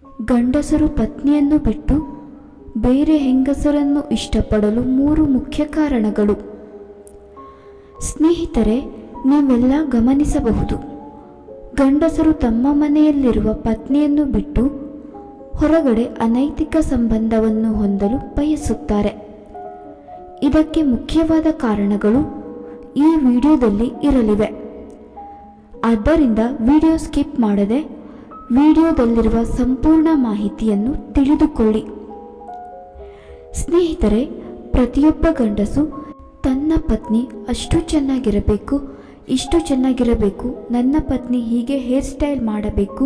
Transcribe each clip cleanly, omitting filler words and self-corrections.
ಗಂಡಸರು ಪತ್ನಿಯನ್ನು ಬಿಟ್ಟು ಬೇರೆ ಹೆಂಗಸರನ್ನು ಇಷ್ಟಪಡಲು 3 ಮುಖ್ಯ ಕಾರಣಗಳು. ಸ್ನೇಹಿತರೆ, ನೀವೆಲ್ಲ ಗಮನಿಸಬಹುದು, ಗಂಡಸರು ತಮ್ಮ ಮನೆಯಲ್ಲಿರುವ ಪತ್ನಿಯನ್ನು ಬಿಟ್ಟು ಹೊರಗಡೆ ಅನೈತಿಕ ಸಂಬಂಧವನ್ನು ಹೊಂದಲು ಬಯಸುತ್ತಾರೆ. ಇದಕ್ಕೆ ಮುಖ್ಯವಾದ ಕಾರಣಗಳು ಈ ವಿಡಿಯೋದಲ್ಲಿ ಇರಲಿವೆ. ಆದ್ದರಿಂದ ವಿಡಿಯೋ ಸ್ಕಿಪ್ ಮಾಡದೆ ವಿಡಿಯೋದಲ್ಲಿರುವ ಸಂಪೂರ್ಣ ಮಾಹಿತಿಯನ್ನು ತಿಳಿದುಕೊಳ್ಳಿ. ಸ್ನೇಹಿತರೆ, ಪ್ರತಿಯೊಬ್ಬ ಗಂಡಸು ತನ್ನ ಪತ್ನಿ ಅಷ್ಟು ಚೆನ್ನಾಗಿರಬೇಕು, ಇಷ್ಟು ಚೆನ್ನಾಗಿರಬೇಕು, ನನ್ನ ಪತ್ನಿ ಹೀಗೆ ಹೇರ್ ಸ್ಟೈಲ್ ಮಾಡಬೇಕು,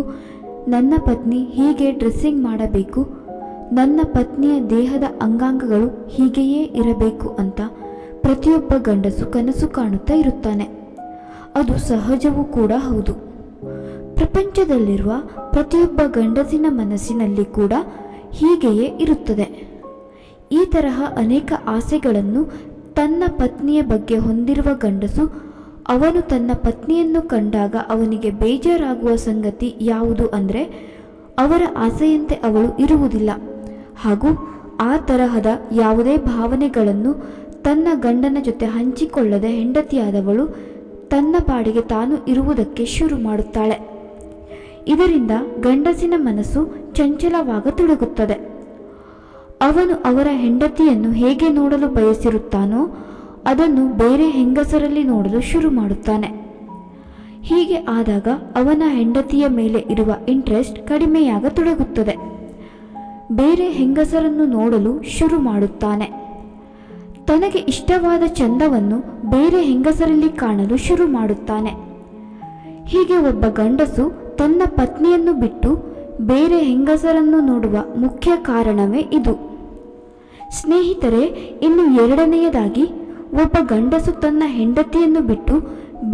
ನನ್ನ ಪತ್ನಿ ಹೀಗೆ ಡ್ರೆಸ್ಸಿಂಗ್ ಮಾಡಬೇಕು, ನನ್ನ ಪತ್ನಿಯ ದೇಹದ ಅಂಗಾಂಗಗಳು ಹೀಗೆಯೇ ಇರಬೇಕು ಅಂತ ಪ್ರತಿಯೊಬ್ಬ ಗಂಡಸು ಕನಸು ಕಾಣುತ್ತಾ ಇರುತ್ತಾನೆ. ಅದು ಸಹಜವೂ ಕೂಡ ಹೌದು. ಪ್ರಪಂಚದಲ್ಲಿರುವ ಪ್ರತಿಯೊಬ್ಬ ಗಂಡಸಿನ ಮನಸ್ಸಿನಲ್ಲಿ ಕೂಡ ಹೀಗೆಯೇ ಇರುತ್ತದೆ. ಈ ತರಹ ಅನೇಕ ಆಸೆಗಳನ್ನು ತನ್ನ ಪತ್ನಿಯ ಬಗ್ಗೆ ಹೊಂದಿರುವ ಗಂಡಸು, ಅವನು ತನ್ನ ಪತ್ನಿಯನ್ನು ಕಂಡಾಗ ಅವನಿಗೆ ಬೇಜಾರಾಗುವ ಸಂಗತಿ ಯಾವುದು ಅಂದರೆ ಅವರ ಆಸೆಯಂತೆ ಅವಳು ಇರುವುದಿಲ್ಲ. ಹಾಗೂ ಆ ತರಹದ ಯಾವುದೇ ಭಾವನೆಗಳನ್ನು ತನ್ನ ಗಂಡನ ಜೊತೆ ಹಂಚಿಕೊಳ್ಳದೆ ಹೆಂಡತಿಯಾದವಳು ತನ್ನ ಪಾಡಿಗೆ ತಾನು ಇರುವುದಕ್ಕೆ ಶುರು ಮಾಡುತ್ತಾಳೆ. ಇದರಿಂದ ಗಂಡಸಿನ ಮನಸ್ಸು ಚಂಚಲವಾಗತೊಡಗುತ್ತದೆ. ಅವನು ಅವರ ಹೆಂಡತಿಯನ್ನು ಹೇಗೆ ನೋಡಲು ಬಯಸಿರುತ್ತಾನೋ ಅದನ್ನು ಬೇರೆ ಹೆಂಗಸರಲ್ಲಿ ನೋಡಲು ಶುರು ಮಾಡುತ್ತಾನೆ. ಹೀಗೆ ಆದಾಗ ಅವನ ಹೆಂಡತಿಯ ಮೇಲೆ ಇರುವ ಇಂಟ್ರೆಸ್ಟ್ ಕಡಿಮೆಯಾಗತೊಡಗುತ್ತದೆ. ಬೇರೆ ಹೆಂಗಸರನ್ನು ನೋಡಲು ಶುರು ಮಾಡುತ್ತಾನೆ. ತನಗೆ ಇಷ್ಟವಾದ ಚಂದವನ್ನು ಬೇರೆ ಹೆಂಗಸರಲ್ಲಿ ಕಾಣಲು ಶುರು ಮಾಡುತ್ತಾನೆ. ಹೀಗೆ ಒಬ್ಬ ಗಂಡಸು ತನ್ನ ಪತ್ನಿಯನ್ನು ಬಿಟ್ಟು ಬೇರೆ ಹೆಂಗಸರನ್ನು ನೋಡುವ ಮುಖ್ಯ ಕಾರಣವೇ ಇದು. ಸ್ನೇಹಿತರೆ, ಇನ್ನು ಎರಡನೆಯದಾಗಿ, ಒಬ್ಬ ಗಂಡಸು ತನ್ನ ಹೆಂಡತಿಯನ್ನು ಬಿಟ್ಟು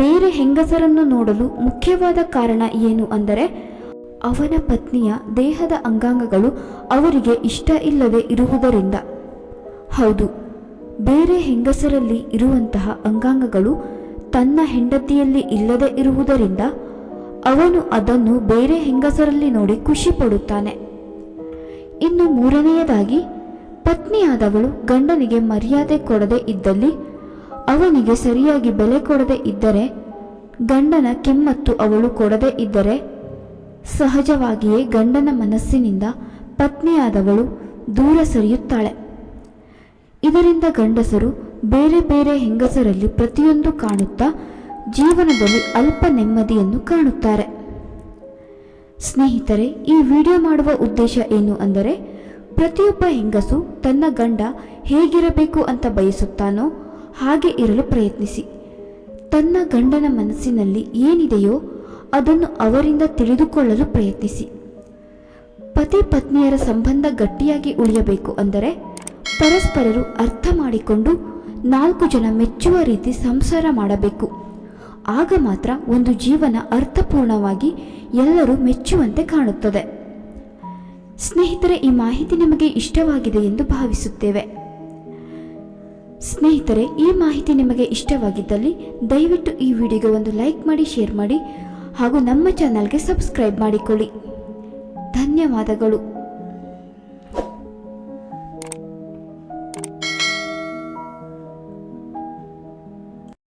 ಬೇರೆ ಹೆಂಗಸರನ್ನು ನೋಡಲು ಮುಖ್ಯವಾದ ಕಾರಣ ಏನು ಅಂದರೆ ಅವನ ಪತ್ನಿಯ ದೇಹದ ಅಂಗಾಂಗಗಳು ಅವರಿಗೆ ಇಷ್ಟ ಇಲ್ಲದೆ ಇರುವುದರಿಂದ. ಹೌದು, ಬೇರೆ ಹೆಂಗಸರಲ್ಲಿ ಇರುವಂತಹ ಅಂಗಾಂಗಗಳು ತನ್ನ ಹೆಂಡತಿಯಲ್ಲಿ ಇಲ್ಲದೆ ಇರುವುದರಿಂದ ಅವನು ಅದನ್ನು ಬೇರೆ ಹೆಂಗಸರಲ್ಲಿ ನೋಡಿ ಖುಷಿ ಪಡುತ್ತಾನೆ. ಇನ್ನು ಮೂರನೆಯದಾಗಿ, ಪತ್ನಿಯಾದವಳು ಗಂಡನಿಗೆ ಮರ್ಯಾದೆ ಕೊಡದೆ ಇದ್ದಲ್ಲಿ, ಅವನಿಗೆ ಸರಿಯಾಗಿ ಬೆಲೆ ಕೊಡದೆ ಇದ್ದರೆ, ಗಂಡನ ಕಿಮ್ಮತ್ತು ಅವಳು ಕೊಡದೆ ಇದ್ದರೆ ಸಹಜವಾಗಿಯೇ ಗಂಡನ ಮನಸ್ಸಿನಿಂದ ಪತ್ನಿಯಾದವಳು ದೂರ ಸರಿಯುತ್ತಾಳೆ. ಇದರಿಂದ ಗಂಡಸರು ಬೇರೆ ಬೇರೆ ಹೆಂಗಸರಲ್ಲಿ ಪ್ರತಿಯೊಂದು ಕಾಣುತ್ತಾ ಜೀವನದಲ್ಲಿ ಅಲ್ಪ ನೆಮ್ಮದಿಯನ್ನು ಕಾಣುತ್ತಾರೆ. ಸ್ನೇಹಿತರೆ, ಈ ವಿಡಿಯೋ ಮಾಡುವ ಉದ್ದೇಶ ಏನು ಅಂದರೆ ಪ್ರತಿಯೊಬ್ಬ ಹೆಂಗಸು ತನ್ನ ಗಂಡ ಹೇಗಿರಬೇಕು ಅಂತ ಬಯಸುತ್ತಾನೋ ಹಾಗೆ ಇರಲು ಪ್ರಯತ್ನಿಸಿ. ತನ್ನ ಗಂಡನ ಮನಸ್ಸಿನಲ್ಲಿ ಏನಿದೆಯೋ ಅದನ್ನು ಅವರಿಂದ ತಿಳಿದುಕೊಳ್ಳಲು ಪ್ರಯತ್ನಿಸಿ. ಪತಿ ಪತ್ನಿಯರ ಸಂಬಂಧ ಗಟ್ಟಿಯಾಗಿ ಉಳಿಯಬೇಕು ಅಂದರೆ ಪರಸ್ಪರರು ಅರ್ಥ ಮಾಡಿಕೊಂಡು 4 ಜನ ಮೆಚ್ಚುವ ರೀತಿ ಸಂಸಾರ ಮಾಡಬೇಕು. ಆಗ ಮಾತ್ರ ಒಂದು ಜೀವನ ಅರ್ಥಪೂರ್ಣವಾಗಿ ಎಲ್ಲರೂ ಮೆಚ್ಚುವಂತೆ ಕಾಣುತ್ತದೆ. ಸ್ನೇಹಿತರೆ, ಈ ಮಾಹಿತಿ ನಿಮಗೆ ಇಷ್ಟವಾಗಿದೆ ಎಂದು ಭಾವಿಸುತ್ತೇವೆ. ಸ್ನೇಹಿತರೆ, ಈ ಮಾಹಿತಿ ನಿಮಗೆ ಇಷ್ಟವಾಗಿದ್ದಲ್ಲಿ ದಯವಿಟ್ಟು ಈ ವಿಡಿಯೋಗೆ ಒಂದು ಲೈಕ್ ಮಾಡಿ, ಶೇರ್ ಮಾಡಿ ಹಾಗೂ ನಮ್ಮ ಚಾನಲ್ಗೆ ಸಬ್ಸ್ಕ್ರೈಬ್ ಮಾಡಿಕೊಳ್ಳಿ. ಧನ್ಯವಾದಗಳು.